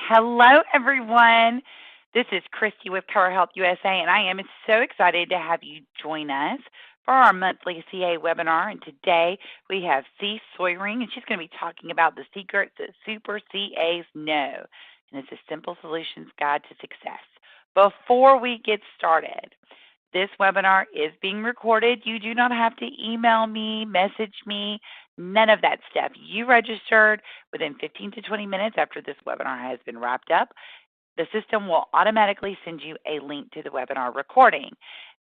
Hello, everyone. This is Christy with ChiroHealthUSA, and I am so excited to have you join us for our monthly CA webinar. And today we have Ces Soyring, and she's going to be talking about the secrets that Super CAs know. And it's a simple solutions guide to success. Before we get started, this webinar is being recorded. You do not have to email me, message me, none of that stuff. You registered within 15 to 20 minutes after this webinar has been wrapped up. The system will automatically send you a link to the webinar recording.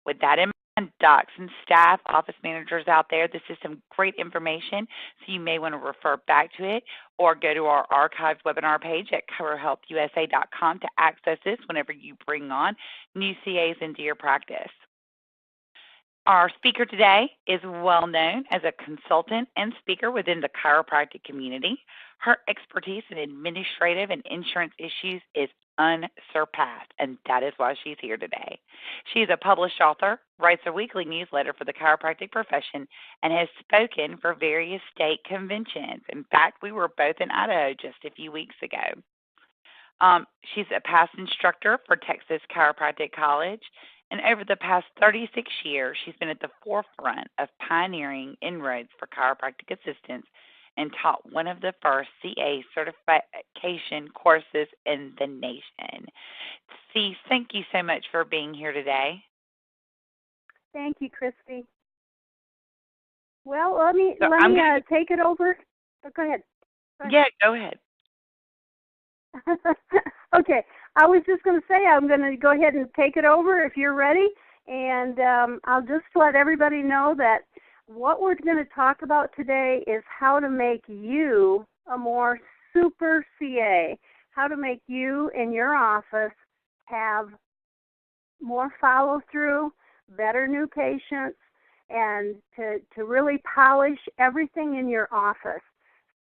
With that in mind, docs and staff, office managers out there, this is some great information, so you may want to refer back to it or go to our archived webinar page at ChiroHealthUSA.com to access this whenever you bring on new CAs into your practice. Our speaker today is well known as a consultant and speaker within the chiropractic community. Her expertise in administrative and insurance issues is unsurpassed, and that is why she's here today. She is a published author, writes a weekly newsletter for the chiropractic profession, and has spoken for various state conventions. In fact, we were both in Idaho just a few weeks ago. She's a past instructor for Texas Chiropractic College, and over the past 36 years, she's been at the forefront of pioneering inroads for chiropractic assistance and taught one of the first CA certification courses in the nation. Ces, thank you so much for being here today. Thank you, Christy. Well, let me take it over. Oh, go ahead. Yeah, go ahead. Okay, I was just going to say I'm going to go ahead and take it over if you're ready, and I'll just let everybody know that what we're going to talk about today is how to make you a more super CA, how to make you in your office have more follow-through, better new patients, and to really polish everything in your office.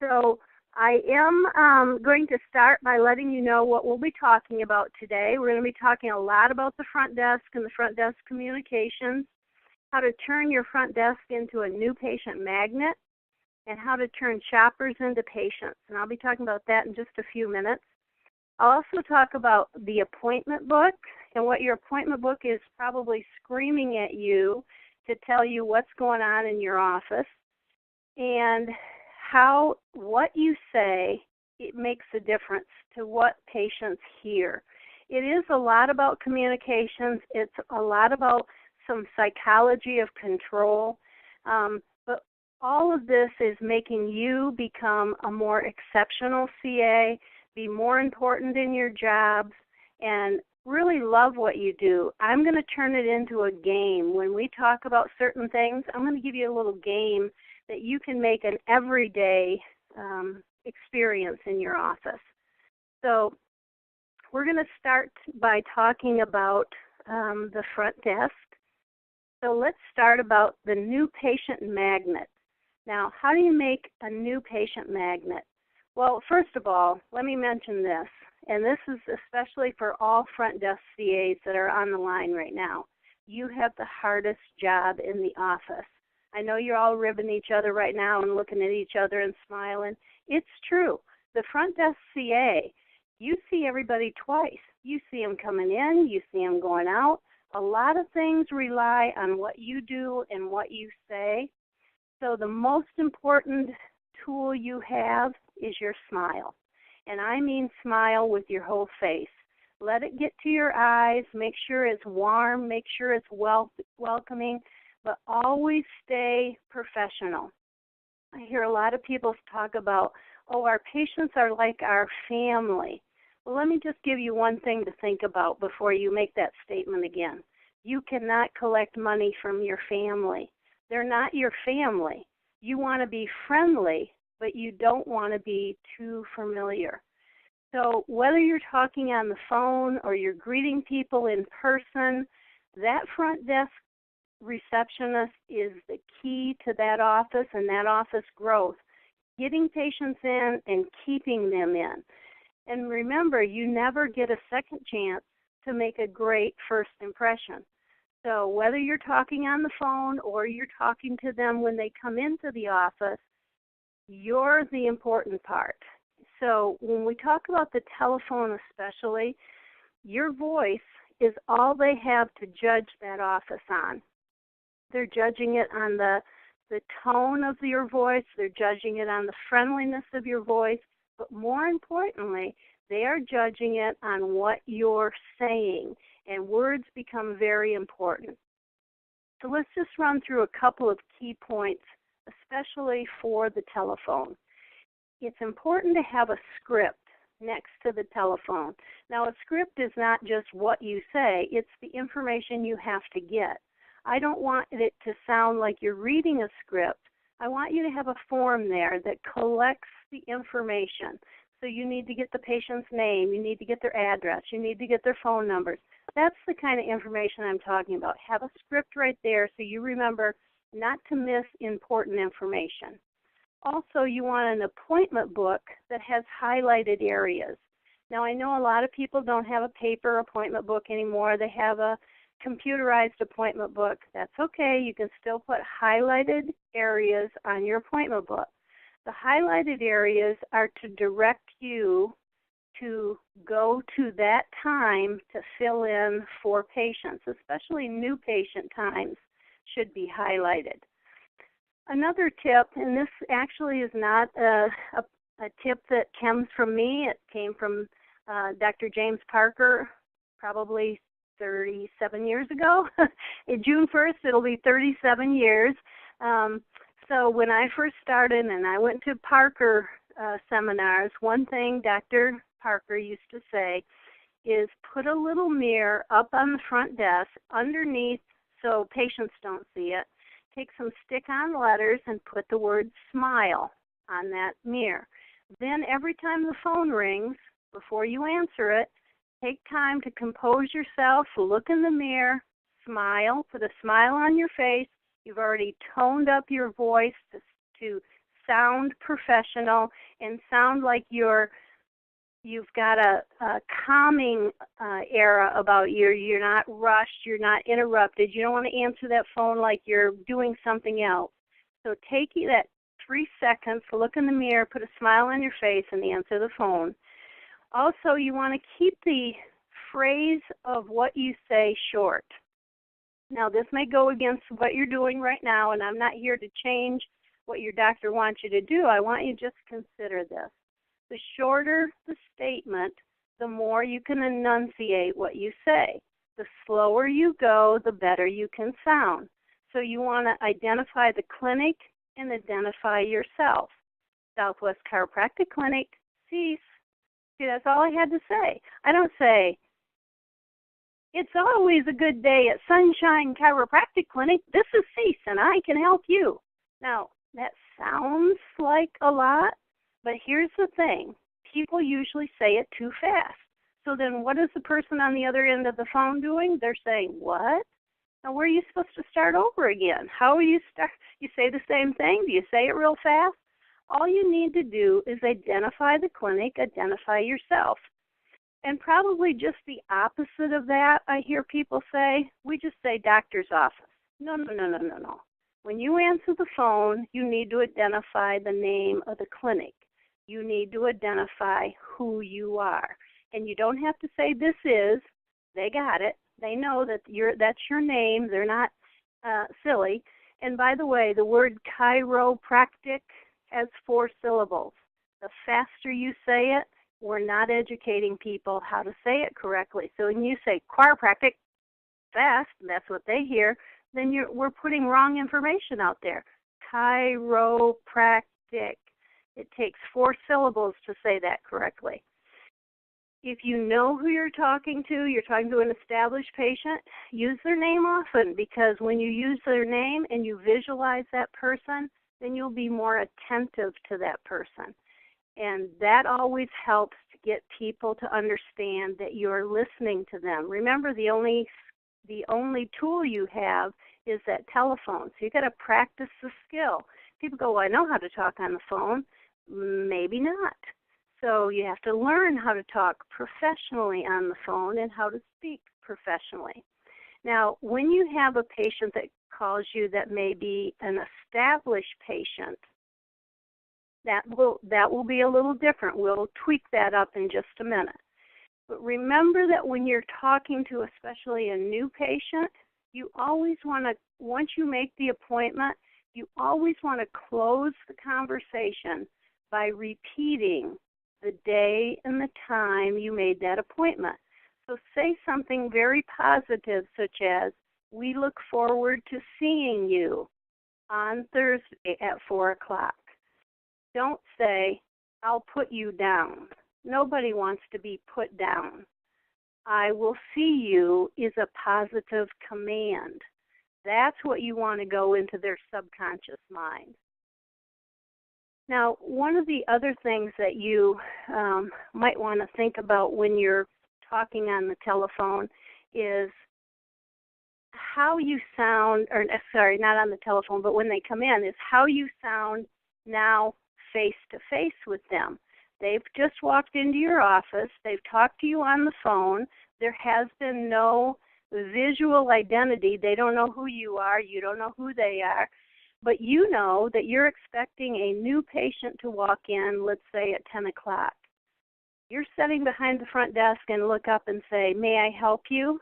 So I am going to start by letting you know what we'll be talking about today. We're going to be talking a lot about the front desk and the front desk communications, how to turn your front desk into a new patient magnet, and how to turn shoppers into patients. And I'll be talking about that in just a few minutes. I'll also talk about the appointment book and what your appointment book is probably screaming at you to tell you what's going on in your office, and how what you say, it makes a difference to what patients hear. It is a lot about communications. It's a lot about some psychology of control. But all of this is making you become a more exceptional CA, be more important in your jobs, and really love what you do. I'm going to turn it into a game. When we talk about certain things, I'm going to give you a little game that you can make an everyday experience in your office. So we're going to start by talking about the front desk. So let's start about the new patient magnet. Now, how do you make a new patient magnet? Well, first of all, let me mention this, and this is especially for all front desk CAs that are on the line right now. You have the hardest job in the office. I know you're all ribbing each other right now and looking at each other and smiling. It's true. The front desk CA, you see everybody twice. You see them coming in, you see them going out. A lot of things rely on what you do and what you say. So the most important tool you have is your smile. And I mean smile with your whole face. Let it get to your eyes. Make sure it's warm. Make sure it's welcoming. But always stay professional. I hear a lot of people talk about, oh, our patients are like our family. Well, let me just give you one thing to think about before you make that statement again. You cannot collect money from your family. They're not your family. You want to be friendly, but you don't want to be too familiar. So whether you're talking on the phone or you're greeting people in person, that front desk receptionist is the key to that office and that office growth, getting patients in and keeping them in. And remember, you never get a second chance to make a great first impression. So whether you're talking on the phone or you're talking to them when they come into the office, you're the important part. So when we talk about the telephone especially, your voice is all they have to judge that office on. They're judging it on the tone of your voice. They're judging it on the friendliness of your voice. But more importantly, they are judging it on what you're saying. And words become very important. So let's just run through a couple of key points, especially for the telephone. It's important to have a script next to the telephone. Now, a script is not just what you say, it's the information you have to get. I don't want it to sound like you're reading a script. I want you to have a form there that collects the information. So you need to get the patient's name, you need to get their address, you need to get their phone numbers. That's the kind of information I'm talking about. Have a script right there so you remember not to miss important information. Also, you want an appointment book that has highlighted areas. Now, I know a lot of people don't have a paper appointment book anymore. They have a computerized appointment book. That's okay. You can still put highlighted areas on your appointment book. The highlighted areas are to direct you to go to that time to fill in for patients, especially new patient times should be highlighted. Another tip, and this actually is not a tip that comes from me. It came from Dr. James Parker probably 37 years ago. June 1st, it'll be 37 years. So when I first started and I went to Parker seminars, one thing Dr. Parker used to say is put a little mirror up on the front desk underneath so patients don't see it. Take some stick-on letters and put the word smile on that mirror. Then every time the phone rings, before you answer it, take time to compose yourself, look in the mirror, smile, put a smile on your face. You've already toned up your voice to sound professional and sound like you've got a calming era about you. You're not rushed. You're not interrupted. You don't want to answer that phone like you're doing something else. So take that 3 seconds to look in the mirror, put a smile on your face, and answer the phone. Also, you want to keep the phrase of what you say short. Now, this may go against what you're doing right now, and I'm not here to change what your doctor wants you to do. I want you to just consider this. The shorter the statement, the more you can enunciate what you say. The slower you go, the better you can sound. So you want to identify the clinic and identify yourself. Southwest Chiropractic Clinic, cease. See, that's all I had to say. I don't say, it's always a good day at Sunshine Chiropractic Clinic. This is Cease, and I can help you. Now, that sounds like a lot, but here's the thing. People usually say it too fast. So then what is the person on the other end of the phone doing? They're saying, what? Now, where are you supposed to start over again? How are you start? You say the same thing? Do you say it real fast? All you need to do is identify the clinic, identify yourself. And probably just the opposite of that, I hear people say, we just say doctor's office. No. When you answer the phone, you need to identify the name of the clinic. You need to identify who you are. And you don't have to say this is. They got it. They know that that's your name. They're not silly. And by the way, the word chiropractic has 4 syllables. The faster you say it, we're not educating people how to say it correctly. So when you say chiropractic fast, that's what they hear, then we're putting wrong information out there. Chiropractic. It takes 4 syllables to say that correctly. If you know who you're talking to an established patient, use their name often, because when you use their name and you visualize that person, then you'll be more attentive to that person. And that always helps to get people to understand that you're listening to them. Remember, the only tool you have is that telephone. So you've got to practice the skill. People go, well, I know how to talk on the phone. Maybe not. So you have to learn how to talk professionally on the phone and how to speak professionally. Now, when you have a patient that calls you that may be an established patient, That will be a little different. We'll tweak that up in just a minute. But remember that when you're talking to especially a new patient, you always want to, once you make the appointment, you always want to close the conversation by repeating the day and the time you made that appointment. So say something very positive, such as, "We look forward to seeing you on Thursday at 4 o'clock. Don't say, "I'll put you down." Nobody wants to be put down. "I will see you" is a positive command. That's what you want to go into their subconscious mind. Now, one of the other things that you might want to think about when you're talking on the telephone is how you sound, or sorry, not on the telephone, but when they come in, is how you sound now face-to-face with them. They've just walked into your office. They've talked to you on the phone. There has been no visual identity. They don't know who you are. You don't know who they are. But you know that you're expecting a new patient to walk in, let's say at 10 o'clock. You're sitting behind the front desk and look up and say, "May I help you?"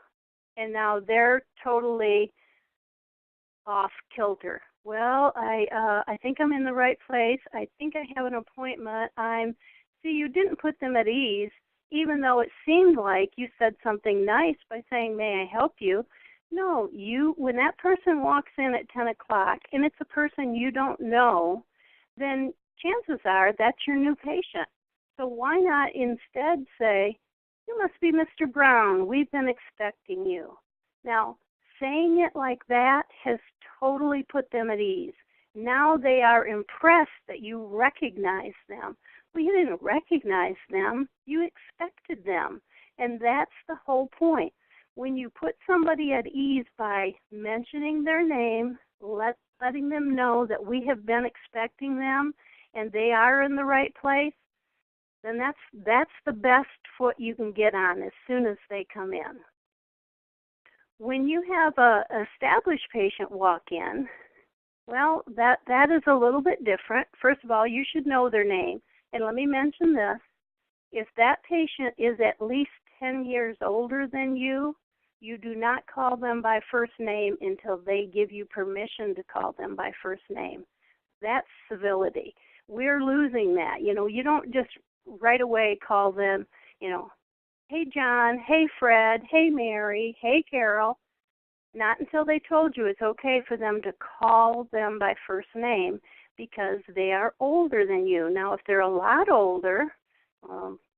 And now they're totally off kilter. "Well, I think I'm in the right place. I think I have an appointment. See, you didn't put them at ease, even though it seemed like you said something nice by saying, "May I help you?" No, when that person walks in at 10 o'clock and it's a person you don't know, then chances are that's your new patient. So why not instead say, "You must be Mr. Brown. We've been expecting you." Now, saying it like that has totally put them at ease. Now they are impressed that you recognize them. Well, you didn't recognize them. You expected them. And that's the whole point. When you put somebody at ease by mentioning their name, letting them know that we have been expecting them and they are in the right place, then that's the best foot you can get on as soon as they come in. When you have an established patient walk in, well, that is a little bit different. First of all, you should know their name. And let me mention this. If that patient is at least 10 years older than you, you do not call them by first name until they give you permission to call them by first name. That's civility. We're losing that. You don't just right away call them, "Hey, John, hey, Fred, hey, Mary, hey, Carol." Not until they told you it's okay for them to call them by first name because they are older than you. Now, if they're a lot older,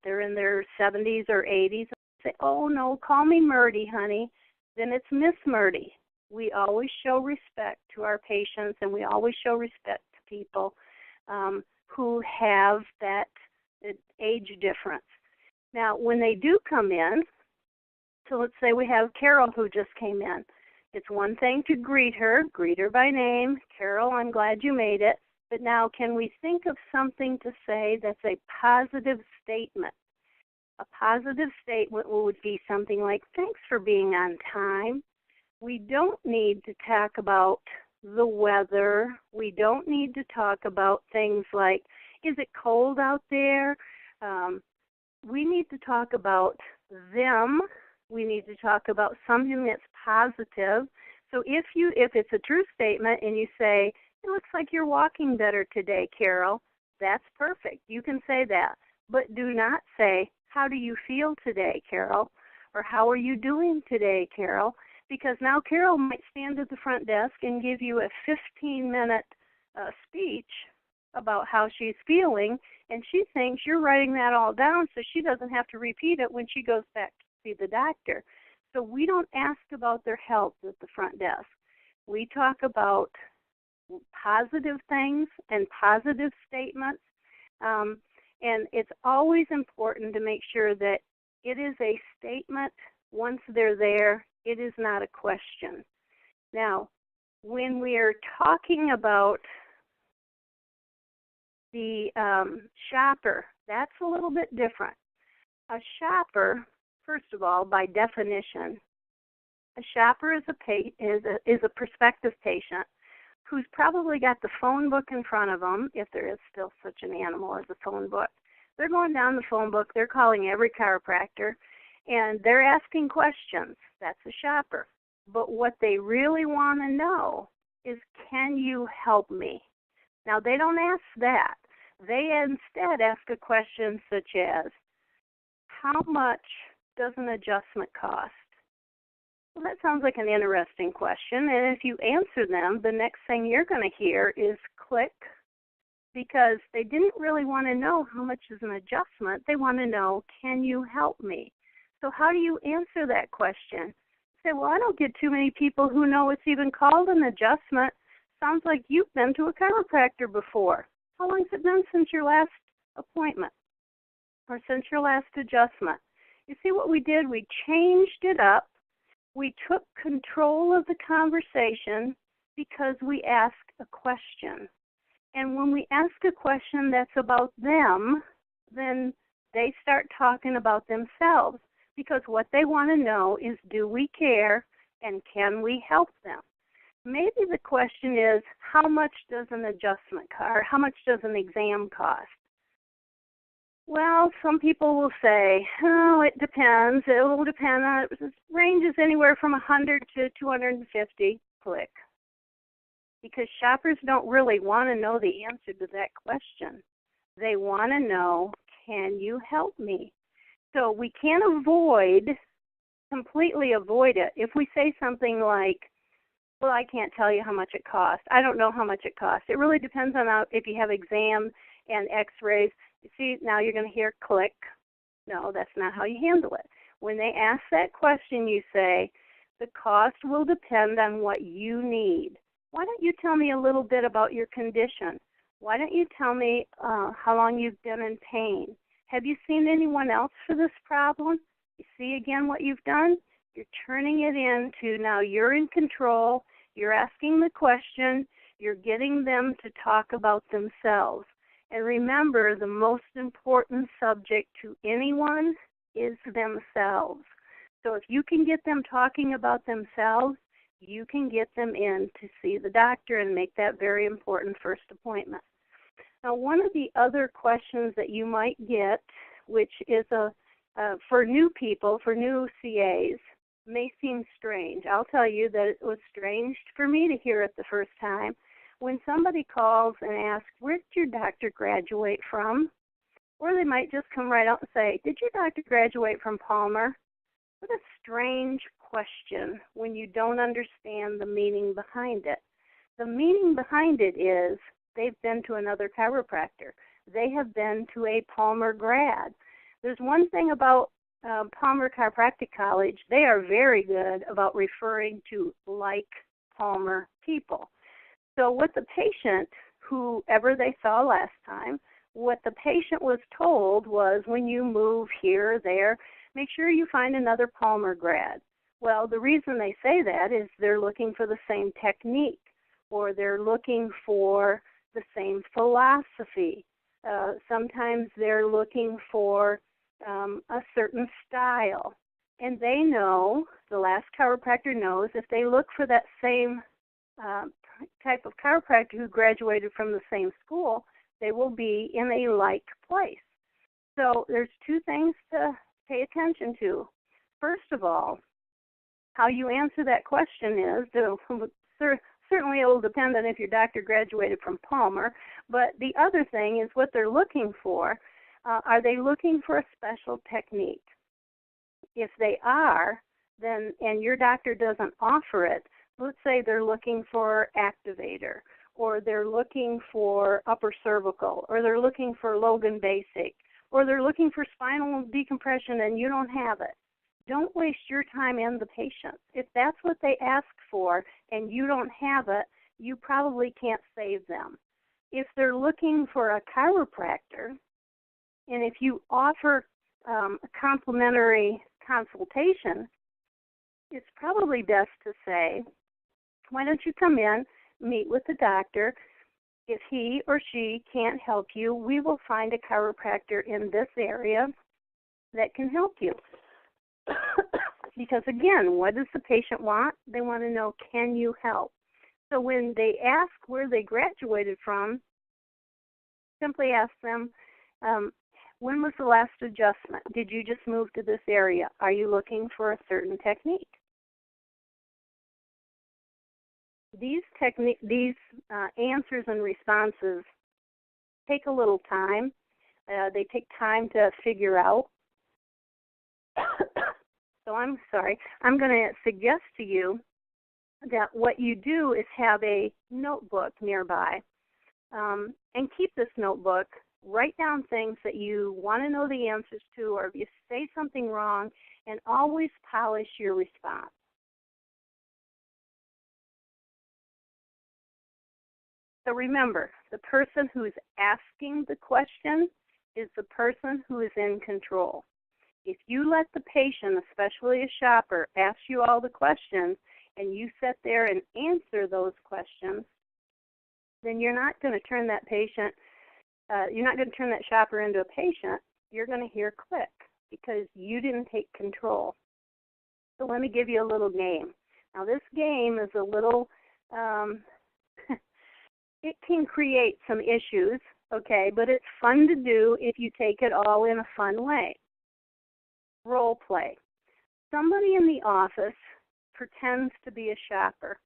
they're in their 70s or 80s, say, "Oh, no, call me Murdy, honey," then it's Miss Murdy. We always show respect to our patients, and we always show respect to people who have that age difference. Now, when they do come in, so let's say we have Carol who just came in. It's one thing to greet her by name. "Carol, I'm glad you made it." But now can we think of something to say that's a positive statement? A positive statement would be something like, "Thanks for being on time." We don't need to talk about the weather. We don't need to talk about things like, "Is it cold out there?" We need to talk about them. We need to talk about something that's positive. So if it's a true statement and you say, "It looks like you're walking better today, Carol," that's perfect. You can say that. But do not say, "How do you feel today, Carol?" Or "How are you doing today, Carol?" Because now Carol might stand at the front desk and give you a 15-minute speech about how she's feeling, and she thinks you're writing that all down so she doesn't have to repeat it when she goes back to see the doctor. So we don't ask about their health at the front desk. We talk about positive things and positive statements, and it's always important to make sure that it is a statement. Once they're there, it is not a question. Now, when we are talking about the shopper, that's a little bit different. A shopper, first of all, by definition, a shopper is a prospective patient who's probably got the phone book in front of them, if there is still such an animal as a phone book. They're going down the phone book. They're calling every chiropractor, and they're asking questions. That's a shopper. But what they really want to know is, can you help me? Now, they don't ask that. They instead ask a question such as, how much does an adjustment cost? Well, that sounds like an interesting question, and if you answer them, the next thing you're going to hear is click, because they didn't really want to know how much is an adjustment. They want to know, can you help me? So how do you answer that question? Say, well, I don't get too many people who know it's even called an adjustment. Sounds like you've been to a chiropractor before. How long has it been since your last appointment or since your last adjustment? You see what we did? We changed it up. We took control of the conversation because we asked a question. And when we ask a question that's about them, then they start talking about themselves, because what they want to know is, do we care and can we help them? Maybe the question is, how much does an adjustment cost, or how much does an exam cost? Well, some people will say, oh, it depends. It will depend on, it ranges anywhere from 100 to 250, click. Because shoppers don't really want to know the answer to that question. They want to know, can you help me? So we can't completely avoid it. If we say something like, well, I can't tell you how much it costs. I don't know how much it costs. It really depends on if you have exam and x-rays. You see, now you're going to hear click. No, that's not how you handle it. When they ask that question, you say, the cost will depend on what you need. Why don't you tell me a little bit about your condition? Why don't you tell me how long you've been in pain? Have you seen anyone else for this problem? You see again what you've done? You're turning it into, now you're in control, you're asking the question, you're getting them to talk about themselves. And remember, the most important subject to anyone is themselves. So if you can get them talking about themselves, you can get them in to see the doctor and make that very important first appointment. Now, one of the other questions that you might get, which is for new people, for new CAs, may seem strange. I'll tell you that it was strange for me to hear it the first time. When somebody calls and asks, where did your doctor graduate from? Or they might just come right out and say, did your doctor graduate from Palmer? What a strange question when you don't understand the meaning behind it. The meaning behind it is they've been to another chiropractor. They have been to a Palmer grad. There's one thing about Palmer Chiropractic College. They are very good about referring to like Palmer people. So what the patient, whoever they saw last time, what the patient was told was, when you move here or there, make sure you find another Palmer grad. Well, the reason they say that is they're looking for the same technique, or they're looking for the same philosophy. Sometimes they're looking for a certain style. And they know, the last chiropractor knows, if they look for that same type of chiropractor who graduated from the same school, they will be in a like place. So there's two things to pay attention to. First of all, how you answer that question is, certainly it will depend on if your doctor graduated from Palmer, but the other thing is what they're looking for. Are they looking for a special technique? If they are, then, and your doctor doesn't offer it, let's say they're looking for activator, or they're looking for upper cervical, or they're looking for Logan basic, or they're looking for spinal decompression and you don't have it. Don't waste your time and the patient. If that's what they ask for and you don't have it, you probably can't save them. If they're looking for a chiropractor, and if you offer a complimentary consultation, it's probably best to say, why don't you come in, meet with the doctor. If he or she can't help you, we will find a chiropractor in this area that can help you. Because again, what does the patient want? They want to know, can you help? So when they ask where they graduated from, simply ask them, when was the last adjustment? Did you just move to this area? Are you looking for a certain technique? These answers and responses take a little time. They take time to figure out. So I'm going to suggest to you that what you do is have a notebook nearby, and keep this notebook. Write down things that you want to know the answers to, or if you say something wrong, and always polish your response. So remember, the person who is asking the question is the person who is in control. If you let the patient, especially a shopper, ask you all the questions, and you sit there and answer those questions, then you're not going to turn that patient, you're not going to turn that shopper into a patient. You're going to hear click because you didn't take control. So let me give you a little game. Now this game is a little, it can create some issues, okay, but it's fun to do if you take it all in a fun way. Role play. Somebody in the office pretends to be a shopper.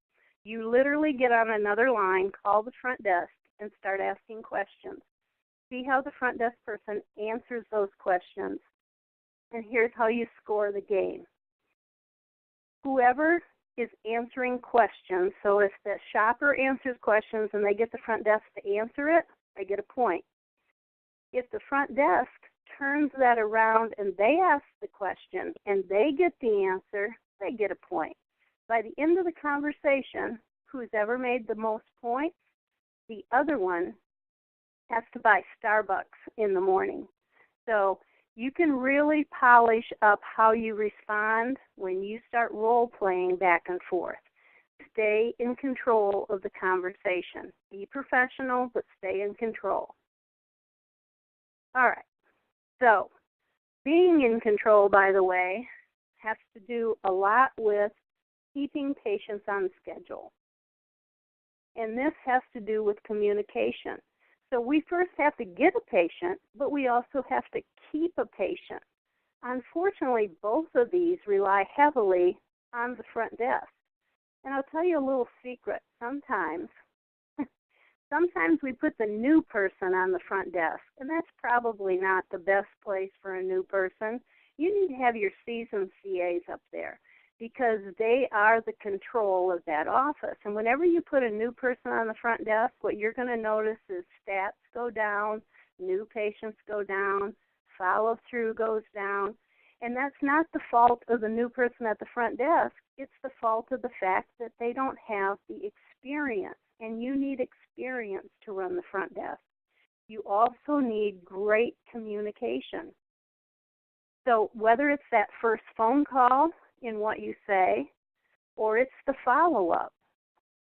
You literally get on another line, call the front desk, and start asking questions. See how the front desk person answers those questions, and here's how you score the game. Whoever is answering questions, so if the shopper answers questions and they get the front desk to answer it, they get a point. If the front desk turns that around and they ask the question and they get the answer, they get a point. By the end of the conversation, who's ever made the most points, the other one has to buy Starbucks in the morning. So you can really polish up how you respond when you start role-playing back and forth. Stay in control of the conversation. Be professional, but stay in control. All right. So being in control, by the way, has to do a lot with keeping patients on schedule. And this has to do with communication. So we first have to get a patient, but we also have to keep a patient. Unfortunately, both of these rely heavily on the front desk. And I'll tell you a little secret. Sometimes we put the new person on the front desk, and that's probably not the best place for a new person. You need to have your seasoned CAs up there because they are the control of that office. And whenever you put a new person on the front desk, what you're going to notice is stats go down, new patients go down, follow-through goes down. And that's not the fault of the new person at the front desk. It's the fault of the fact that they don't have the experience. And you need experience to run the front desk. You also need great communication. So whether it's that first phone call in what you say, or it's the follow-up,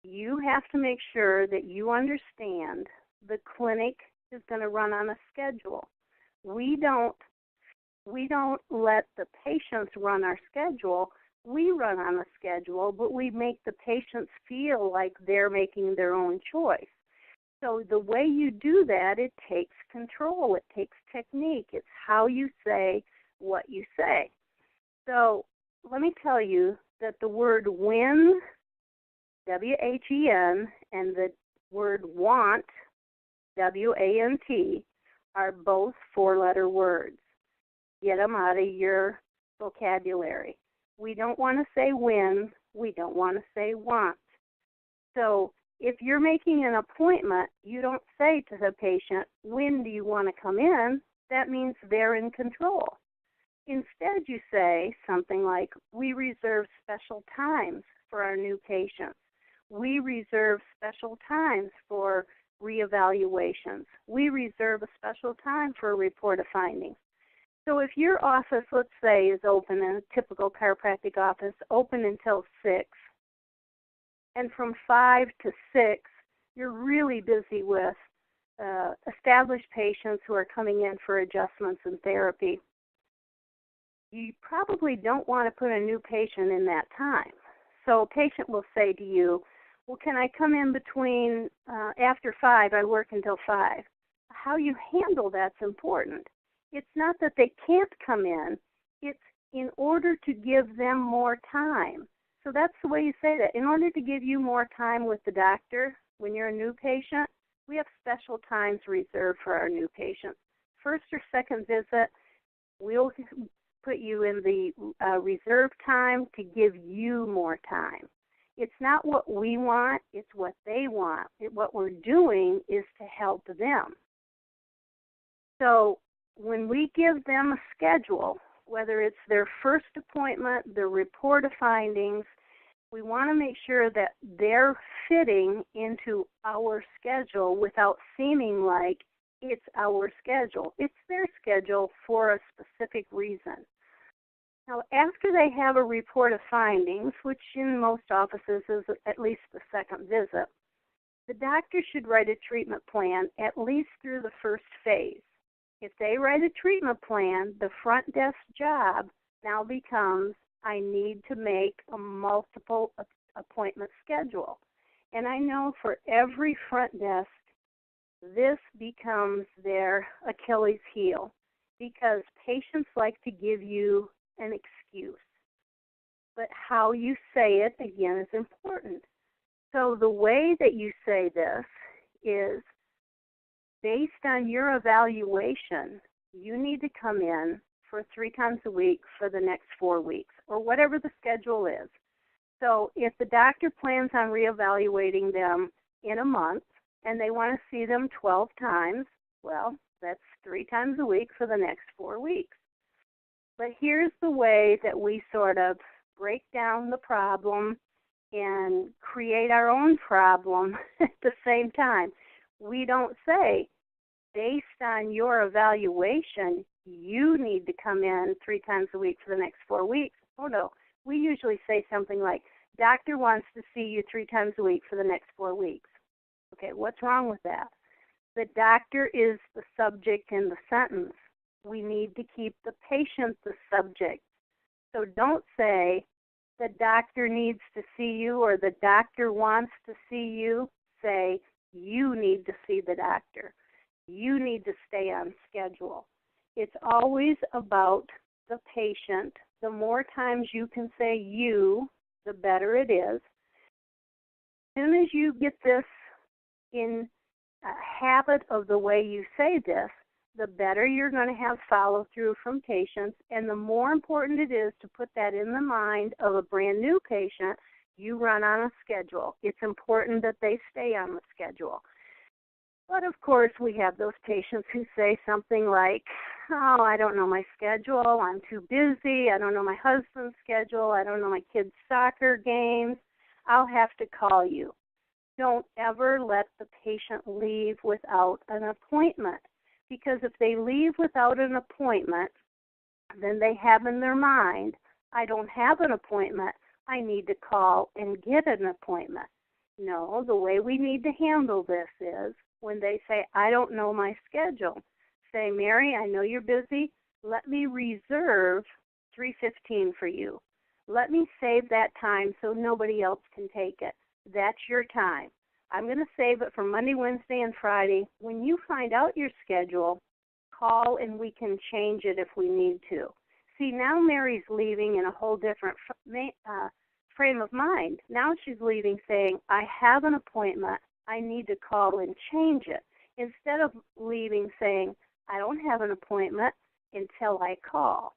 you have to make sure that you understand the clinic is going to run on a schedule. We don't let the patients run our schedule. We run on a schedule, but we make the patients feel like they're making their own choice. So the way you do that, it takes control. It takes technique. It's how you say what you say. So let me tell you that the word win, W-H-E-N, and the word want, W-A-N-T, are both four-letter words. Get them out of your vocabulary. We don't want to say win. We don't want to say want. So if you're making an appointment, you don't say to the patient, when do you want to come in? That means they're in control. Instead, you say something like, we reserve special times for our new patients. We reserve special times for reevaluations. We reserve a special time for a report of findings. So if your office, let's say, is open in a typical chiropractic office, open until 6, and from 5 to 6, you're really busy with established patients who are coming in for adjustments and therapy, you probably don't want to put a new patient in that time. So a patient will say to you, Well, can I come in between, after 5, I work until 5. How you handle that's important. It's not that they can't come in, it's in order to give them more time. So that's the way you say that. In order to give you more time with the doctor when you're a new patient, we have special times reserved for our new patients. First or second visit, we'll put you in the reserve time to give you more time. It's not what we want, it's what they want. What we're doing is to help them. So when we give them a schedule, whether it's their first appointment, their report of findings, we want to make sure that they're fitting into our schedule without seeming like it's our schedule. It's their schedule for a specific reason. Now, after they have a report of findings, which in most offices is at least the second visit, the doctor should write a treatment plan at least through the first phase. If they write a treatment plan, the front desk job now becomes, I need to make a multiple appointment schedule. And I know for every front desk, this becomes their Achilles heel because patients like to give you an excuse. But how you say it, again, is important. So the way that you say this is, based on your evaluation, you need to come in for 3 times a week for the next 4 weeks, or whatever the schedule is. So if the doctor plans on reevaluating them in a month, and they want to see them 12 times, well, that's 3 times a week for the next 4 weeks. But here's the way that we sort of break down the problem and create our own problem at the same time. We don't say, based on your evaluation, you need to come in 3 times a week for the next 4 weeks. Oh, no. We usually say something like, doctor wants to see you 3 times a week for the next 4 weeks. Okay, what's wrong with that? The doctor is the subject in the sentence. We need to keep the patient the subject. So don't say, the doctor needs to see you or the doctor wants to see you. Say, you need to see the doctor. You need to stay on schedule. It's always about the patient. The more times you can say you, the better it is. As soon as you get this in a habit of the way you say this, the better you're going to have follow-through from patients, and the more important it is to put that in the mind of a brand new patient. You run on a schedule. It's important that they stay on the schedule. But of course, we have those patients who say something like, oh, I don't know my schedule, I'm too busy, I don't know my husband's schedule, I don't know my kids' soccer games, I'll have to call you. Don't ever let the patient leave without an appointment, because if they leave without an appointment, then they have in their mind, I don't have an appointment, I need to call and get an appointment. No, the way we need to handle this is, when they say, I don't know my schedule, say, Mary, I know you're busy. Let me reserve 3:15 for you. Let me save that time so nobody else can take it. That's your time. I'm going to save it for Monday, Wednesday, and Friday. When you find out your schedule, call and we can change it if we need to. See, now Mary's leaving in a whole different frame of mind. Now she's leaving saying, I have an appointment. I need to call and change it, instead of leaving saying, I don't have an appointment until I call.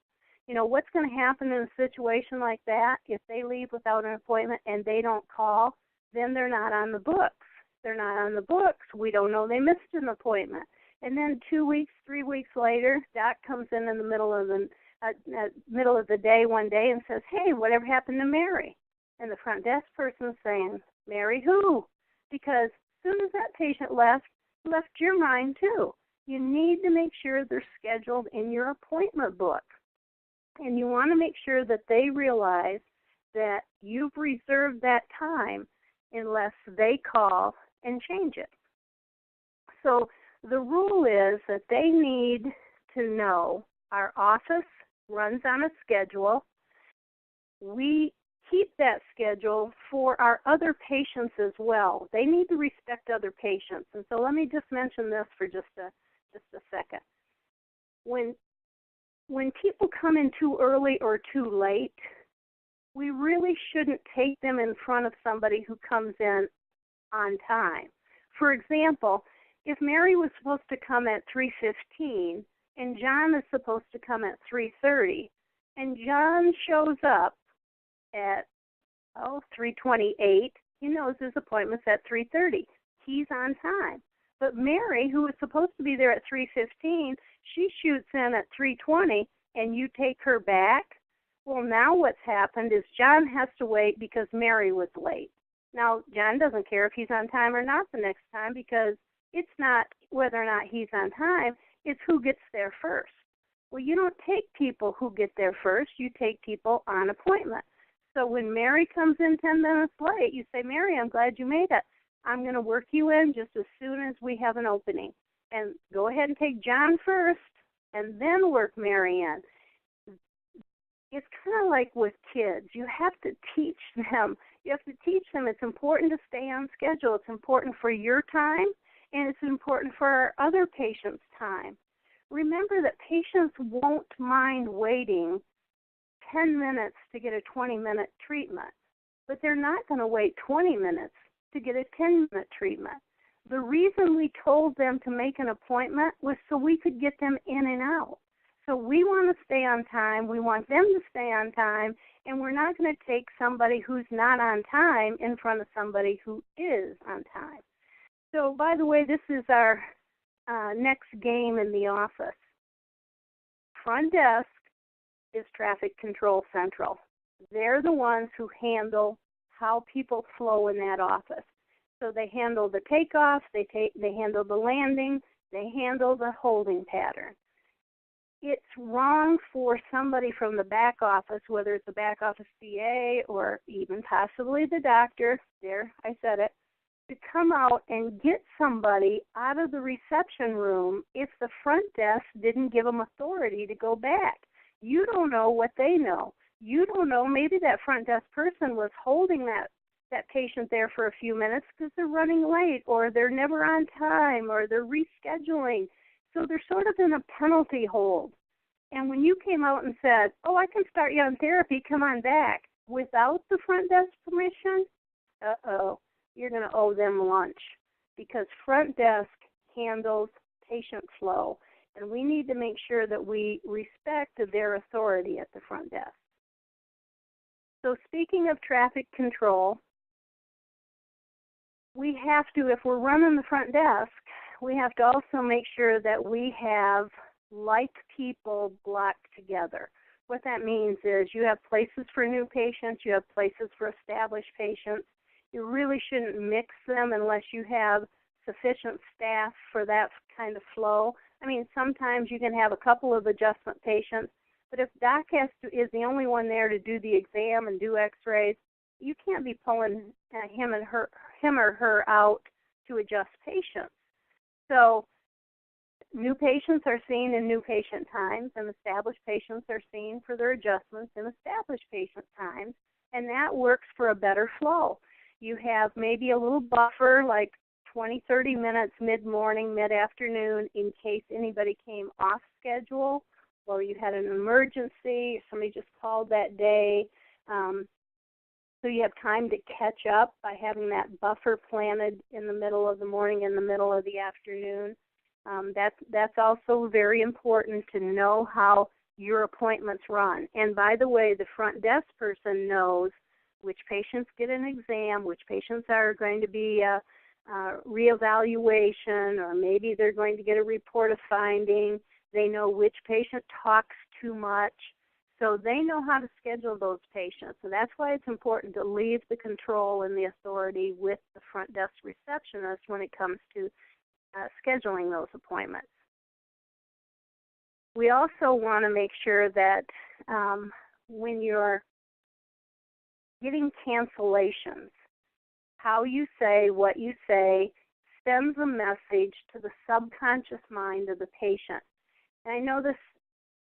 You know, what's going to happen in a situation like that? If they leave without an appointment and they don't call, then they're not on the books. They're not on the books. We don't know they missed an appointment. And then 2 weeks, 3 weeks later, Doc comes in the middle of the day one day and says, hey, whatever happened to Mary? And the front desk person's saying, Mary who? Because as soon as that patient left your mind too. You need to make sure they're scheduled in your appointment book. And you want to make sure that they realize that you've reserved that time unless they call and change it. So the rule is that they need to know our office runs on a schedule. We keep that schedule for our other patients as well. They need to respect other patients. And so let me just mention this for just a second. When people come in too early or too late, we really shouldn't take them in front of somebody who comes in on time. For example, if Mary was supposed to come at 3:15 and John is supposed to come at 3:30, and John shows up at 3:28, he knows his appointment's at 3:30. He's on time. But Mary, who was supposed to be there at 3:15, she shoots in at 3:20, and you take her back. Well, now what's happened is John has to wait because Mary was late. Now, John doesn't care if he's on time or not the next time, because it's not whether or not he's on time, it's who gets there first. Well, you don't take people who get there first, you take people on appointment. So when Mary comes in 10 minutes late, you say, Mary, I'm glad you made it. I'm going to work you in just as soon as we have an opening. And go ahead and take John first, and then work Mary in. It's kind of like with kids. You have to teach them. You have to teach them it's important to stay on schedule. It's important for your time, and it's important for our other patients' time. Remember that patients won't mind waiting 10 minutes to get a 20-minute treatment, but they're not going to wait 20 minutes to get a 10-minute treatment. The reason we told them to make an appointment was so we could get them in and out. So we want to stay on time, we want them to stay on time, and we're not going to take somebody who's not on time in front of somebody who is on time. So, by the way, this is our next game in the office. Front desk is Traffic Control Central. They're the ones who handle how people flow in that office. So they handle the takeoff, they handle the landing, they handle the holding pattern. It's wrong for somebody from the back office, whether it's a back office CA or even possibly the doctor, there, I said it, to come out and get somebody out of the reception room if the front desk didn't give them authority to go back. You don't know what they know. You don't know, maybe that front desk person was holding that patient there for a few minutes because they're running late, or they're never on time, or they're rescheduling. So they're sort of in a penalty hold. And when you came out and said, oh, I can start you on therapy, come on back, without the front desk permission, you're going to owe them lunch, because front desk handles patient flow, and we need to make sure that we respect their authority at the front desk. So speaking of traffic control, we have to, if we're running the front desk, we have to also make sure that we have like people blocked together. What that means is you have places for new patients, you have places for established patients. You really shouldn't mix them unless you have sufficient staff for that kind of flow. I mean, sometimes you can have a couple of adjustment patients, but if doc is the only one there to do the exam and do x-rays, you can't be pulling him or her out to adjust patients. So new patients are seen in new patient times, and established patients are seen for their adjustments in established patient times, and that works for a better flow. You have maybe a little buffer, like 20, 30 minutes mid-morning, mid-afternoon, in case anybody came off schedule, or you had an emergency, or somebody just called that day. So you have time to catch up by having that buffer planted in the middle of the morning, in the middle of the afternoon. That's also very important to know how your appointments run. And by the way, the front desk person knows which patients get an exam, which patients are going to be a reevaluation, or maybe they're going to get a report of finding. They know which patient talks too much. So they know how to schedule those patients. So that's why it's important to leave the control and the authority with the front desk receptionist when it comes to scheduling those appointments. We also want to make sure that when you're getting cancellations, how you say what you say sends a message to the subconscious mind of the patient. And I know this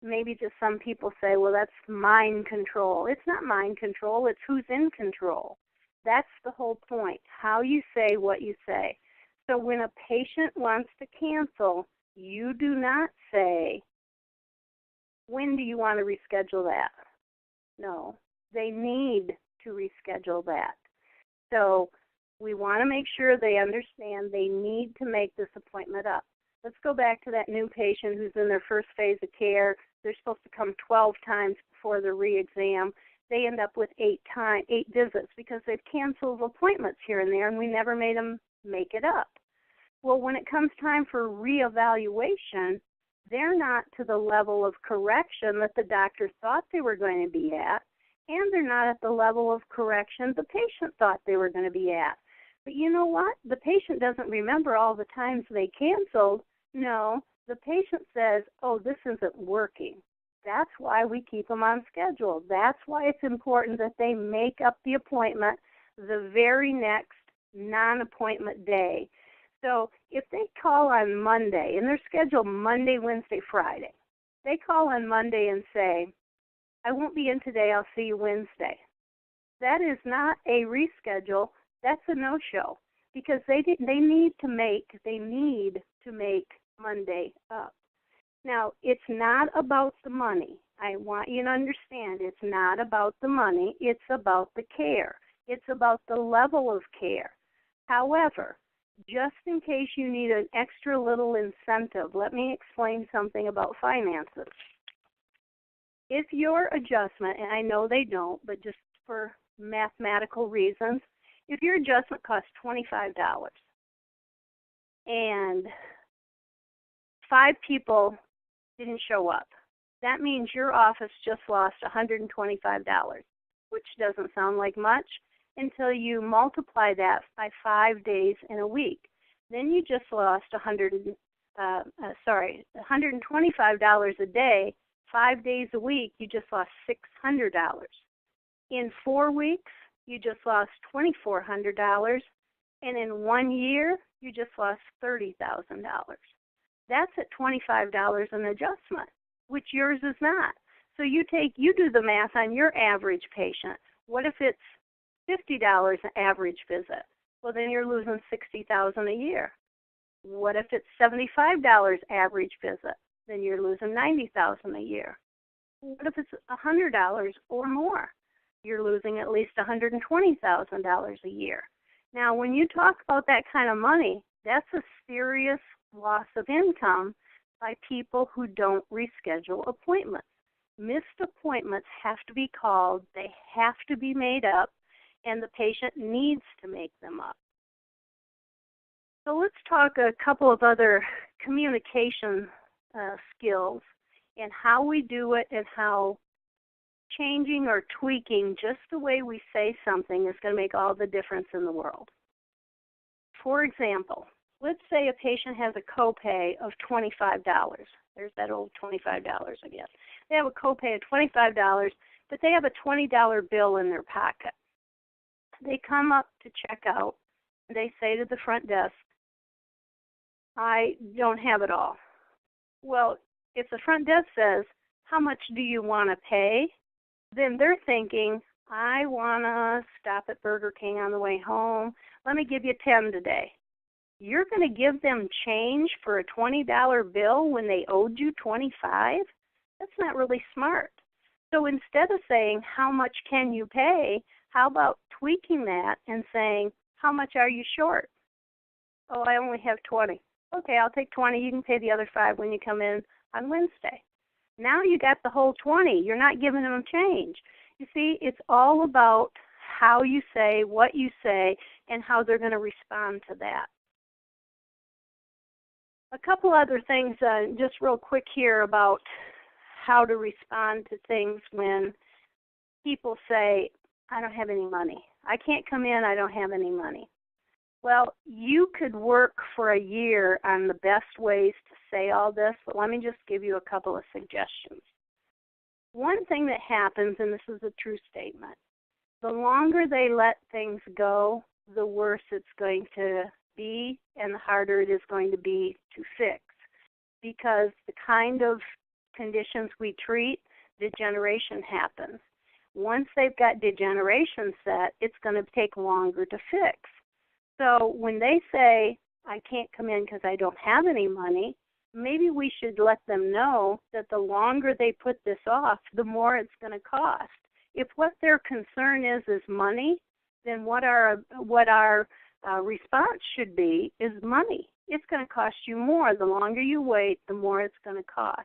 maybe just some people say, well, that's mind control. It's not mind control. It's who's in control. That's the whole point, how you say what you say. So when a patient wants to cancel, you do not say, when do you want to reschedule that? No, they need to reschedule that. So we want to make sure they understand they need to make this appointment up. Let's go back to that new patient who's in their first phase of care. They're supposed to come 12 times before the re-exam. They end up with 8 visits because they've canceled appointments here and there, and we never made them make it up. Well, when it comes time for reevaluation, they're not to the level of correction that the doctor thought they were going to be at, and they're not at the level of correction the patient thought they were going to be at. But you know what? The patient doesn't remember all the times they canceled. No, the patient says, oh, this isn't working. That's why we keep them on schedule. That's why it's important that they make up the appointment the very next non-appointment day. So if they call on Monday, and they're scheduled Monday, Wednesday, Friday, they call on Monday and say, I won't be in today, I'll see you Wednesday. That is not a reschedule, that's a no-show, because they need to make Monday up. Now, it's not about the money. I want you to understand it's not about the money, it's about the care. It's about the level of care. However, just in case you need an extra little incentive, let me explain something about finances. If your adjustment, and I know they don't, but just for mathematical reasons, if your adjustment costs $25 and 5 people didn't show up, that means your office just lost $125, which doesn't sound like much until you multiply that by 5 days in a week. Then you just lost $125 a day. 5 days a week, you just lost $600. In 4 weeks, you just lost $2,400. And in 1 year, you just lost $30,000. That's at $25 an adjustment, which yours is not. So you do the math on your average patient. What if it's $50 an average visit? Well, then you're losing $60,000 a year. What if it's $75 average visit? Then you're losing $90,000 a year. What if it's $100 or more? You're losing at least $120,000 a year. Now, when you talk about that kind of money, that's a serious loss of income by people who don't reschedule appointments. Missed appointments have to be called, they have to be made up, and the patient needs to make them up. So let's talk a couple of other communication skills and how we do it and how changing or tweaking just the way we say something is going to make all the difference in the world. For example, let's say a patient has a copay of $25. There's that old $25 again. They have a copay of $25, but they have a $20 bill in their pocket. They come up to check out, and they say to the front desk, I don't have it all. Well, if the front desk says, how much do you want to pay? Then they're thinking, I want to stop at Burger King on the way home. Let me give you $10 today. You're going to give them change for a $20 bill when they owed you $25? That's not really smart. So instead of saying, how much can you pay, how about tweaking that and saying, how much are you short? Oh, I only have 20. Okay, I'll take 20. You can pay the other 5 when you come in on Wednesday. Now you got the whole 20. You're not giving them change. You see, it's all about how you say, what you say, and how they're going to respond to that. A couple other things just real quick here about how to respond to things when people say, I don't have any money. I can't come in, I don't have any money. Well, you could work for a year on the best ways to say all this, but let me just give you a couple of suggestions. One thing that happens, and this is a true statement, the longer they let things go, the worse it's going to be and the harder it is going to be to fix, because the kind of conditions we treat, degeneration happens. Once they've got degeneration set, it's going to take longer to fix. So when they say, I can't come in because I don't have any money, maybe we should let them know that the longer they put this off, the more it's going to cost. If what their concern is money, then what our response should be is money. It's going to cost you more. The longer you wait, the more it's going to cost.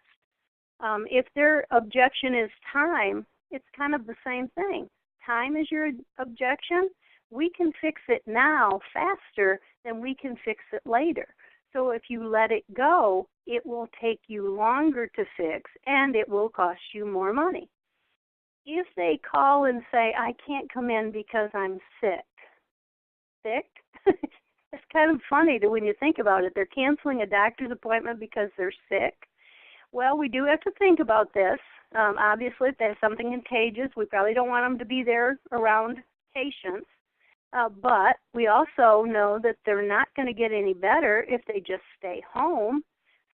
If their objection is time, it's kind of the same thing. Time is your objection. We can fix it now faster than we can fix it later. So if you let it go, it will take you longer to fix, and it will cost you more money. If they call and say, I can't come in because I'm sick. Sick? It's kind of funny when you think about it. They're canceling a doctor's appointment because they're sick. Well, we do have to think about this. Obviously, if there's something contagious, we probably don't want them to be there around patients. But we also know that they're not going to get any better if they just stay home.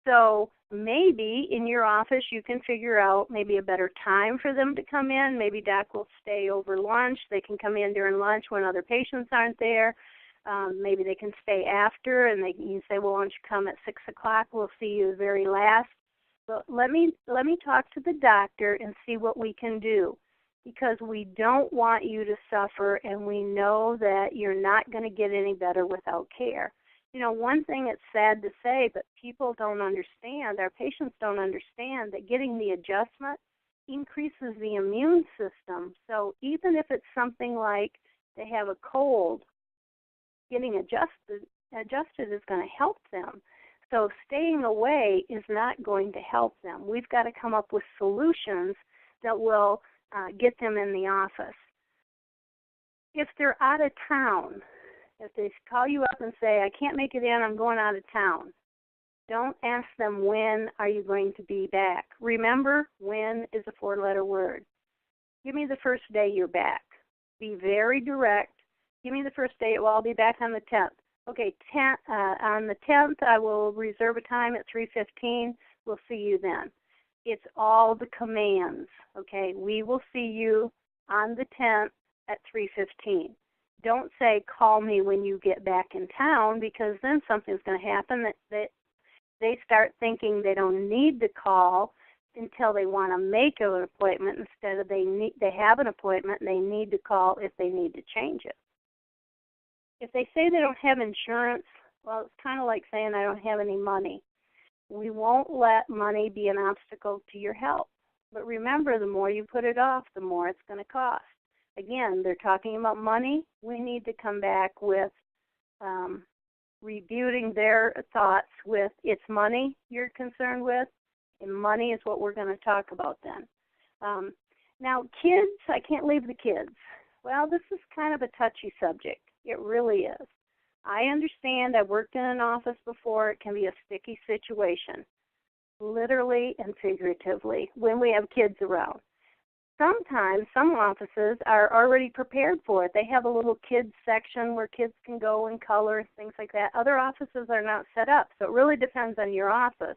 So maybe in your office you can figure out maybe a better time for them to come in. Maybe doc will stay over lunch. They can come in during lunch when other patients aren't there. Maybe they can stay after, and you can say, well, why don't you come at 6 o'clock? We'll see you the very last. But let me talk to the doctor and see what we can do, because we don't want you to suffer, and we know that you're not going to get any better without care. You know, one thing that's sad to say, but people don't understand, our patients don't understand, that getting the adjustment increases the immune system. So even if it's something like they have a cold, getting adjusted is going to help them. So staying away is not going to help them. We've got to come up with solutions that will get them in the office. If they're out of town, if they call you up and say, I can't make it in, I'm going out of town, don't ask them, when are you going to be back? Remember, when is a 4-letter word. Give me the first day you're back. Be very direct. Give me the first day. Well, I'll be back on the 10th. Okay, on the 10th, I will reserve a time at 3:15. We'll see you then. It's all the commands, okay? We will see you on the 10th at 3:15. Don't say, call me when you get back in town, because then something's going to happen that they start thinking they don't need to call until they want to make an appointment, instead of they have an appointment and they need to call if they need to change it. If they say they don't have insurance, well, it's kind of like saying I don't have any money. We won't let money be an obstacle to your health. But remember, the more you put it off, the more it's going to cost. Again, they're talking about money. We need to come back with rebutting their thoughts with, it's money you're concerned with, and money is what we're going to talk about then. Now, kids, I can't leave the kids. Well, this is kind of a touchy subject. It really is. I understand. I've worked in an office before. It can be a sticky situation, literally and figuratively, when we have kids around. Sometimes some offices are already prepared for it. They have a little kids section where kids can go and color, things like that. Other offices are not set up, so it really depends on your office.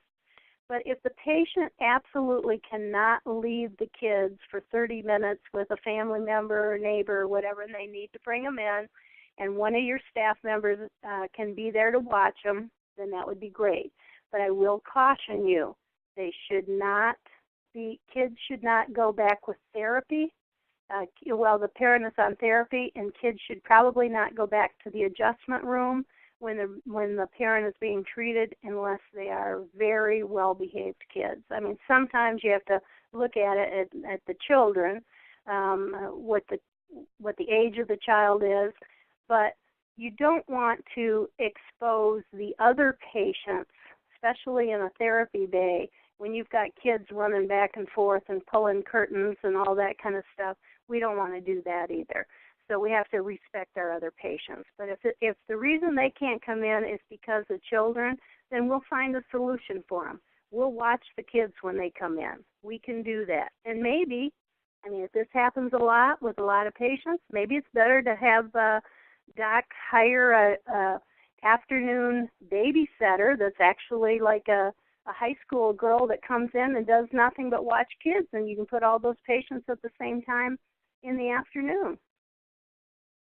But if the patient absolutely cannot leave the kids for 30 minutes with a family member or neighbor or whatever, and they need to bring them in, and one of your staff members can be there to watch them, then that would be great. But I will caution you, kids should not go back with therapy. While the parent is on therapy, and kids should probably not go back to the adjustment room when the parent is being treated, unless they are very well-behaved kids. I mean, sometimes you have to look at it at the children, what the age of the child is, but you don't want to expose the other patients, especially in a therapy bay, when you've got kids running back and forth and pulling curtains and all that kind of stuff. We don't want to do that either. So we have to respect our other patients. But if the reason they can't come in is because of children, then we'll find a solution for them. We'll watch the kids when they come in. We can do that. And maybe, if this happens a lot with a lot of patients, maybe it's better to have doc hire a afternoon babysitter that's actually like a high school girl that comes in and does nothing but watch kids, and you can put all those patients at the same time in the afternoon.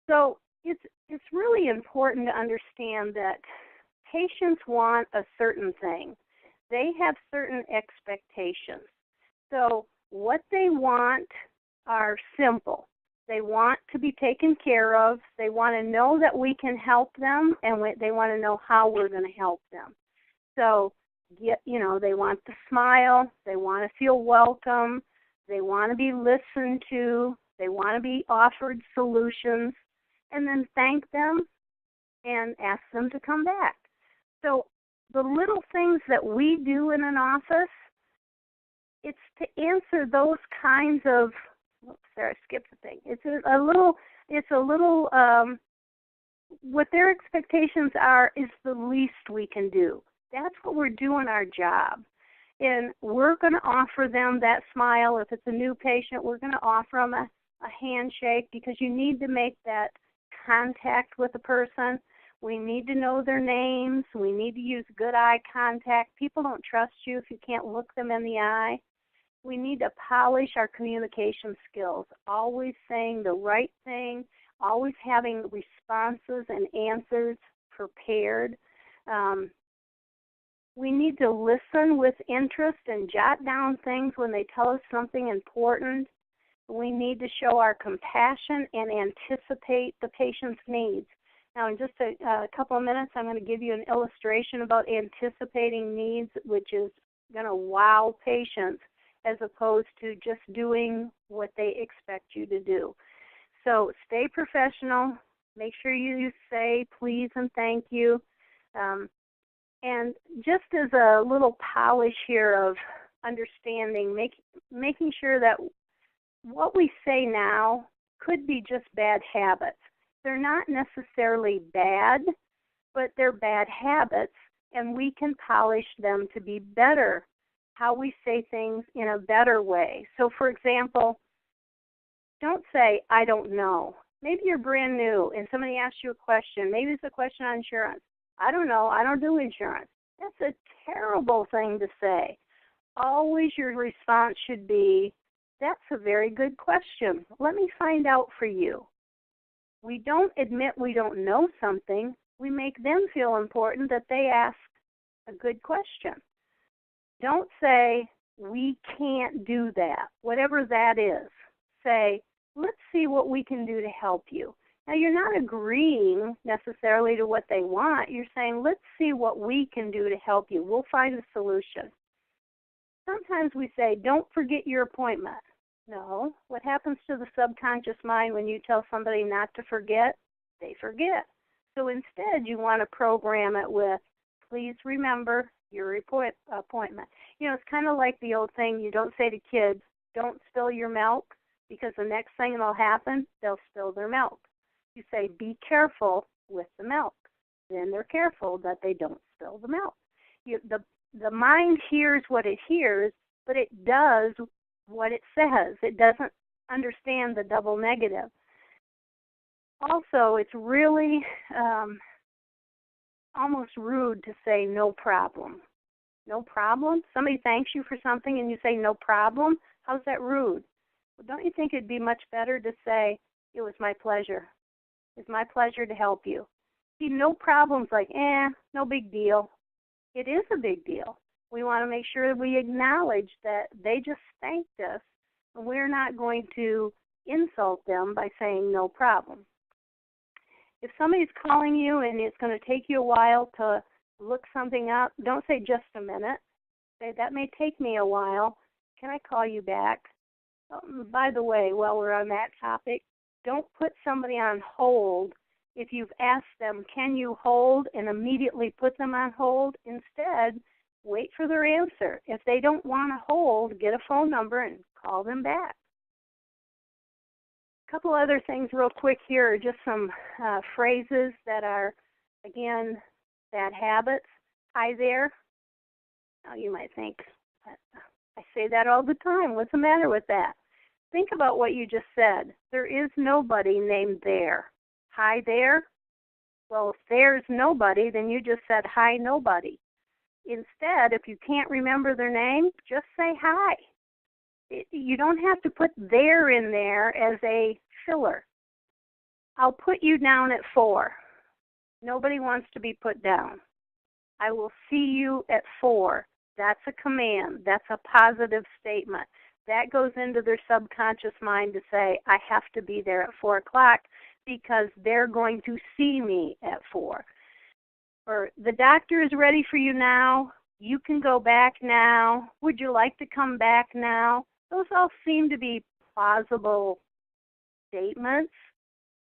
So it's really important to understand that patients want a certain thing. They have certain expectations. So what they want are simple. They want to be taken care of. They want to know that we can help them, and they want to know how we're going to help them. So, they want to smile. They want to feel welcome. They want to be listened to. They want to be offered solutions, and then thank them and ask them to come back. So the little things that we do in an office, it's to answer those kinds of, I skipped the thing. It's a little, what their expectations are is the least we can do. That's what we're doing our job. And we're going to offer them that smile. If it's a new patient, we're going to offer them a handshake, because you need to make that contact with the person. We need to know their names. We need to use good eye contact. People don't trust you if you can't look them in the eye. We need to polish our communication skills, always saying the right thing, always having responses and answers prepared. We need to listen with interest and jot down things when they tell us something important. We need to show our compassion and anticipate the patient's needs. Now, in just a couple of minutes, I'm going to give you an illustration about anticipating needs, which is going to wow patients as opposed to just doing what they expect you to do. So stay professional. Make sure you say please and thank you. And just as a little polish here of understanding, making sure that what we say now could be just bad habits. They're not necessarily bad, but they're bad habits, and we can polish them to be better, how we say things in a better way. So, for example, don't say, I don't know. Maybe you're brand new and somebody asks you a question. Maybe it's a question on insurance. I don't know. I don't do insurance. That's a terrible thing to say. Always your response should be, that's a very good question. Let me find out for you. We don't admit we don't know something. We make them feel important that they ask a good question. Don't say, we can't do that, whatever that is. Say, let's see what we can do to help you. Now, you're not agreeing necessarily to what they want. You're saying, let's see what we can do to help you. We'll find a solution. Sometimes we say, don't forget your appointment. No. What happens to the subconscious mind when you tell somebody not to forget? They forget. So instead, you want to program it with, please remember your appointment. It's kind of like the old thing, you don't say to kids, don't spill your milk, because the next thing that'll happen, they'll spill their milk. You say, be careful with the milk. Then they're careful that they don't spill the milk. The mind hears what it hears, but it does what it says. It doesn't understand the double negative. Also, it's really almost rude to say no problem. No problem? Somebody thanks you for something and you say no problem? How's that rude? Well, don't you think it'd be much better to say, it was my pleasure. It's my pleasure to help you. See, no problem's like, no big deal. It is a big deal. We want to make sure that we acknowledge that they just thanked us, and we're not going to insult them by saying no problem. If somebody's calling you and it's going to take you a while to look something up, don't say just a minute. Say, that may take me a while. Can I call you back? By the way, while we're on that topic, don't put somebody on hold if you've asked them, can you hold, and immediately put them on hold. Instead, wait for their answer. If they don't want to hold, get a phone number and call them back. A couple other things real quick here are just some phrases that are, again, bad habits. Hi there. Now you might think, I say that all the time. What's the matter with that? Think about what you just said. There is nobody named there. Hi there. Well, if there's nobody, then you just said hi nobody. instead, if you can't remember their name, just say hi. You don't have to put their in there as a filler. I'll put you down at 4. Nobody wants to be put down. I will see you at 4. That's a command. That's a positive statement. That goes into their subconscious mind to say, I have to be there at 4 o'clock because they're going to see me at 4. Or the doctor is ready for you now. You can go back now. Would you like to come back now? Those all seem to be plausible statements.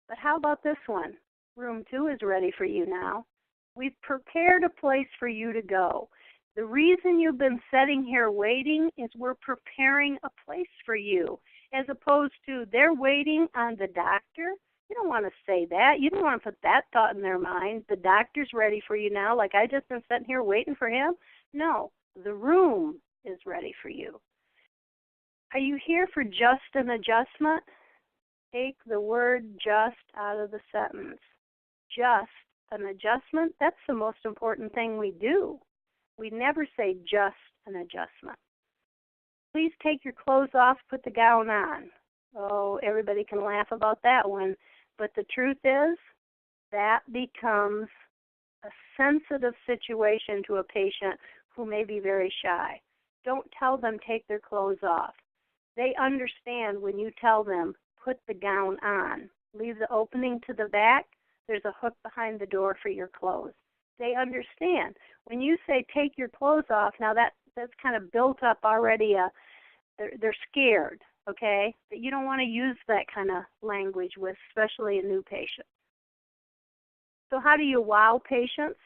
But how about this one? Room 2 is ready for you now. We've prepared a place for you to go. The reason you've been sitting here waiting is we're preparing a place for you, as opposed to they're waiting on the doctor. You don't want to say that. You don't want to put that thought in their mind. The doctor's ready for you now, like I just been sitting here waiting for him. No, the room is ready for you. Are you here for just an adjustment? Take the word just out of the sentence. Just an adjustment, that's the most important thing we do. We never say just an adjustment. Please take your clothes off, put the gown on. Oh, everybody can laugh about that one. But the truth is, that becomes a sensitive situation to a patient who may be very shy. Don't tell them take their clothes off. They understand when you tell them put the gown on. Leave the opening to the back. There's a hook behind the door for your clothes. They understand. When you say take your clothes off, now that's kind of built up already. They're scared, okay? But you don't want to use that kind of language with, especially a new patient. So how do you wow patients?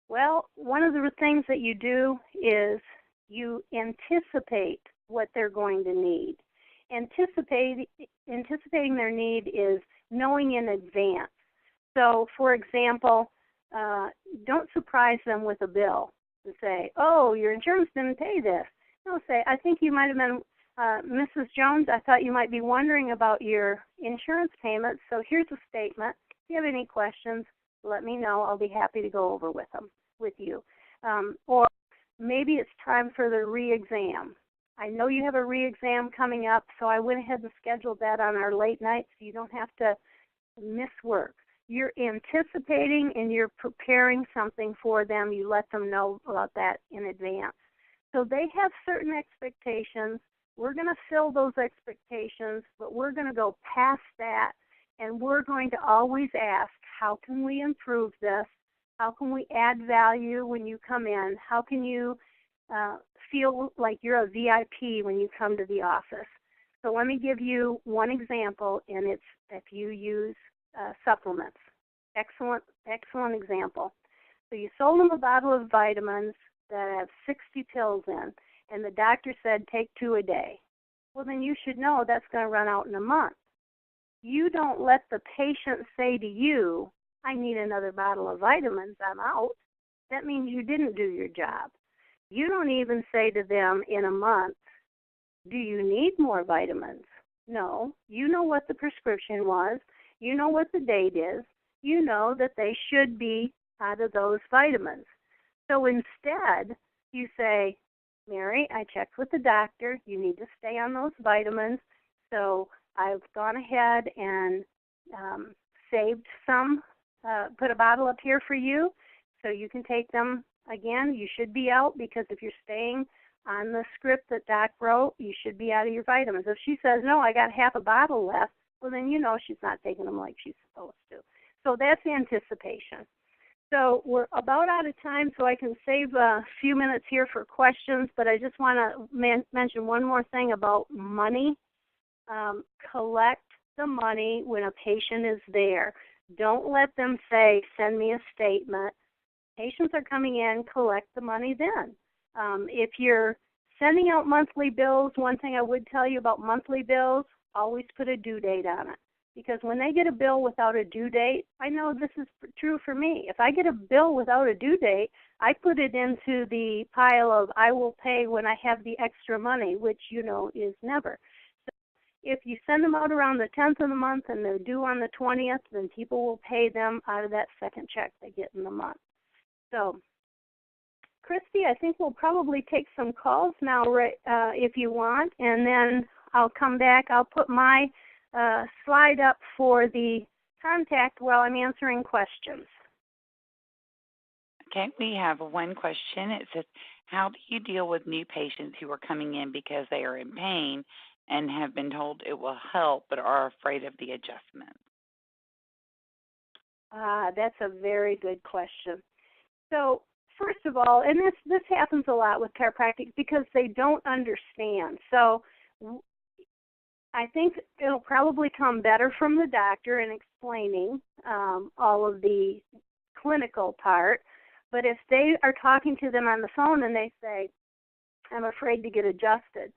Well, one of the things that you do is you anticipate what they're going to need. Anticipating their need is knowing in advance. So, for example, don't surprise them with a bill and say, oh, your insurance didn't pay this. No, say, I think you might have been, Mrs. Jones, I thought you might be wondering about your insurance payments, so here's a statement. If you have any questions, let me know. I'll be happy to go over with you. Or maybe it's time for the re-exam. I know you have a re-exam coming up, so I went ahead and scheduled that on our late night so you don't have to miss work. You're anticipating and you're preparing something for them. You let them know about that in advance. So they have certain expectations. We're going to fill those expectations, but we're going to go past that, and we're going to always ask, how can we improve this? How can we add value when you come in? How can you feel like you're a VIP when you come to the office? So let me give you one example, and it's if you use supplements. Excellent example. So you sold them a bottle of vitamins that have 60 pills in, and the doctor said take 2 a day. Well, then you should know that's going to run out in a month. You don't let the patient say to you, I need another bottle of vitamins, I'm out. That means you didn't do your job. You don't even say to them in a month, do you need more vitamins? No. You know what the prescription was. You know what the date is. You know that they should be out of those vitamins. So instead, you say, Mary, I checked with the doctor. You need to stay on those vitamins. So I've gone ahead and saved some, put a bottle up here for you so you can take them again. You should be out because if you're staying on the script that Doc wrote, you should be out of your vitamins. If she says, no, I got half a bottle left, well, then you know she's not taking them like she's supposed to. So that's anticipation. So we're about out of time, so I can save a few minutes here for questions, but I just want to mention one more thing about money. Collect the money when a patient is there. Don't let them say, send me a statement. Patients are coming in, collect the money then. If you're sending out monthly bills, one thing I would tell you about monthly bills, always put a due date on it. Because when they get a bill without a due date, I know this is true for me. If I get a bill without a due date, I put it into the pile of I will pay when I have the extra money, which you know is never. So if you send them out around the 10th of the month and they're due on the 20th, then people will pay them out of that second check they get in the month. So Christy, I think we'll probably take some calls now, if you want, and then I'll come back. I'll put my slide up for the contact while I'm answering questions. Okay, we have one question. It says, how do you deal with new patients who are coming in because they are in pain and have been told it will help but are afraid of the adjustment? That's a very good question. So, first of all, and this happens a lot with chiropractic because they don't understand. So I think it'll probably come better from the doctor in explaining all of the clinical part. But if they are talking to them on the phone and they say, I'm afraid to get adjusted,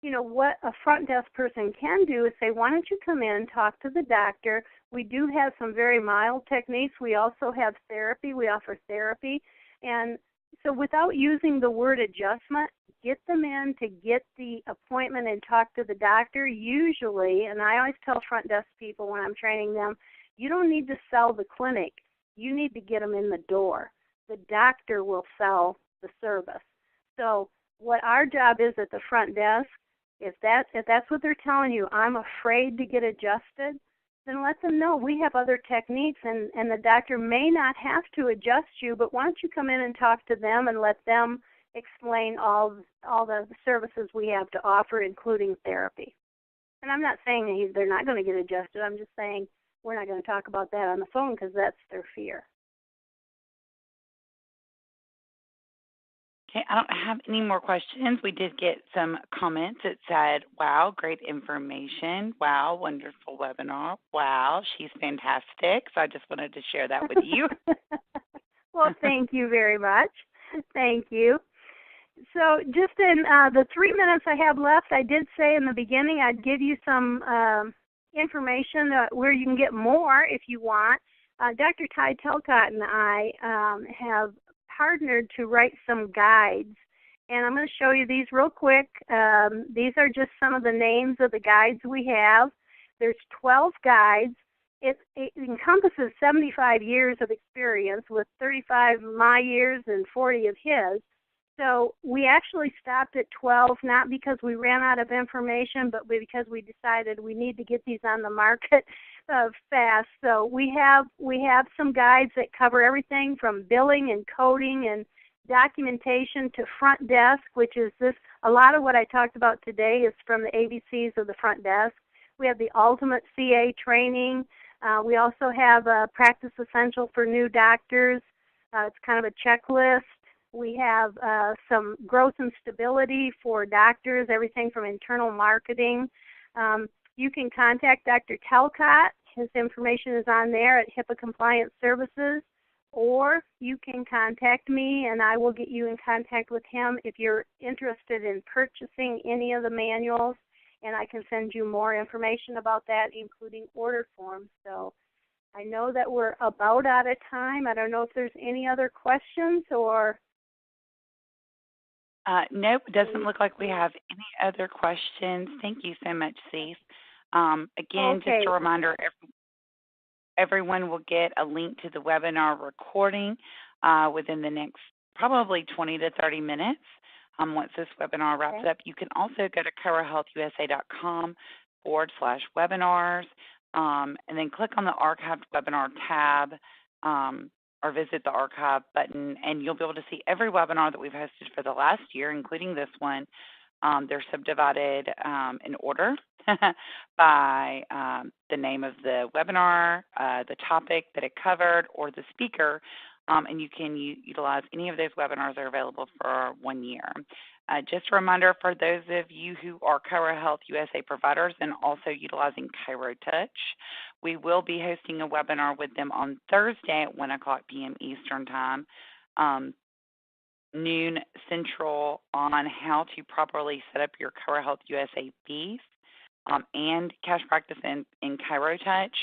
what a front desk person can do is say, why don't you come in, talk to the doctor. We do have some very mild techniques. We also have therapy. We offer therapy. And so without using the word adjustment, get them in to get the appointment and talk to the doctor. Usually, and I always tell front desk people when I'm training them, you don't need to sell the clinic. You need to get them in the door. The doctor will sell the service. So what our job is at the front desk, if that's what they're telling you, I'm afraid to get adjusted, then let them know we have other techniques, and the doctor may not have to adjust you, but why don't you come in and talk to them and let them explain all the services we have to offer, including therapy. And I'm not saying they're not going to get adjusted. I'm just saying we're not going to talk about that on the phone because that's their fear. Okay, I don't have any more questions. We did get some comments that said, wow, great information. Wow, wonderful webinar. Wow, she's fantastic. So I just wanted to share that with you. Well, thank you very much. Thank you. So just in the 3 minutes I have left, I did say in the beginning I'd give you some information where you can get more if you want. Dr. Ty Telcott and I have partnered to write some guides, and I'm going to show you these real quick. These are just some of the names of the guides we have. There's 12 guides. It encompasses 75 years of experience with 35 my years and 40 of his. So we actually stopped at 12, not because we ran out of information, but because we decided we need to get these on the market fast. So we have some guides that cover everything from billing and coding and documentation to front desk, which is this. A lot of what I talked about today is from the ABCs of the front desk. We have the ultimate CA training. We also have a practice essential for new doctors. It's kind of a checklist. We have some growth and stability for doctors, everything from internal marketing. You can contact Dr. Telcott. His information is on there at HIPAA Compliance Services. Or you can contact me, and I will get you in contact with him if you're interested in purchasing any of the manuals, and I can send you more information about that, including order forms. So I know that we're about out of time. I don't know if there's any other questions or... Nope, it doesn't look like we have any other questions. Thank you so much, Cece. Again, Okay. just a reminder, everyone will get a link to the webinar recording within the next probably 20 to 30 minutes once this webinar wraps up. You can also go to chirohealthusa.com/webinars and then click on the archived webinar tab or visit the archive button, and you'll be able to see every webinar that we've hosted for the last year, including this one. They're subdivided in order by the name of the webinar, the topic that it covered, or the speaker, and you can utilize any of those webinars that are available for 1 year. Just a reminder for those of you who are ChiroHealthUSA providers and also utilizing ChiroTouch, we will be hosting a webinar with them on Thursday at 1 o'clock p.m. Eastern Time, noon Central, on how to properly set up your ChiroHealthUSA fees and cash practice in ChiroTouch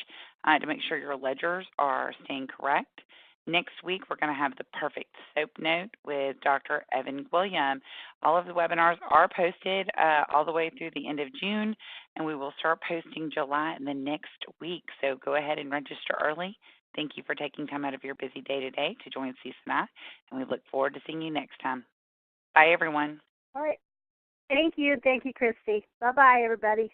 to make sure your ledgers are staying correct. Next week, we're going to have the perfect soap note with Dr. Evan William. All of the webinars are posted all the way through the end of June, and we will start posting July in the next week. So go ahead and register early. thank you for taking time out of your busy day today to join Cece and I, and we look forward to seeing you next time. Bye, everyone. All right. Thank you. Thank you, Christy. Bye-bye, everybody.